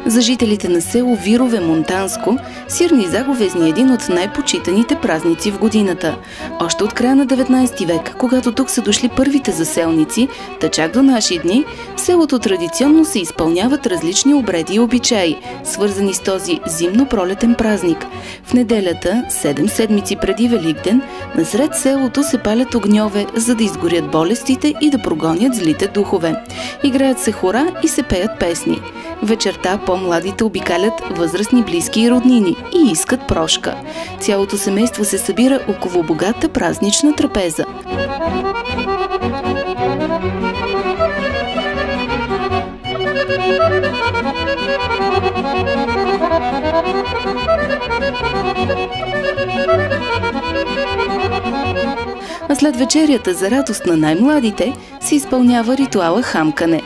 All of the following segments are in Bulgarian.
За жителите на село Вирове, Монтанско, Сирни Заговезни е един от най-почитаните празници в годината. Още от края на 19 век, когато тук са дошли първите заселници, та чак до наши дни, в селото традиционно се изпълняват различни обреди и обичаи, свързани с този зимно-пролетен празник. В неделята, 7 седмици преди Великден, насред селото се палят огньове, за да изгорят болестите и да прогонят злите духове. Играят се хора и се пеят песни. Вечерта по-младите обикалят възрастни, близки и роднини и искат прошка. Цялото семейство се събира около богата празнична трапеза. А след вечерята, за радост на най-младите, се изпълнява ритуала хамкане.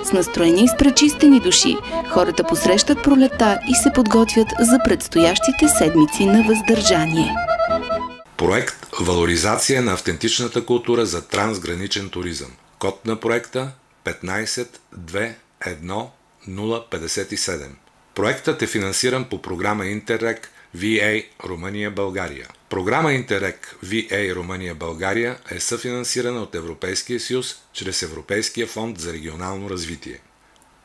С настроение и с пречистени души, хората посрещат пролетта и се подготвят за предстоящите седмици на въздържание. Проект «Валоризация на автентичната култура за трансграничен туризъм». Код на проекта 1521057. Проектът е финансиран по програма Интеррег VA Румъния-България. Програма Интеррег VA Румъния-България е съфинансирана от Европейския съюз чрез Европейския фонд за регионално развитие.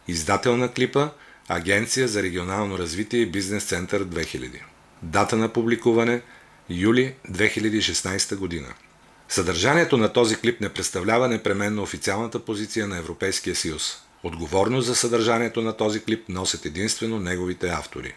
Издател на клипа – Агенция за регионално развитие и Бизнес център 2000. Дата на публикуване – юли 2016 година. Съдържанието на този клип не представлява непременно официалната позиция на Европейския съюз. Отговорност за съдържанието на този клип носят единствено неговите автори.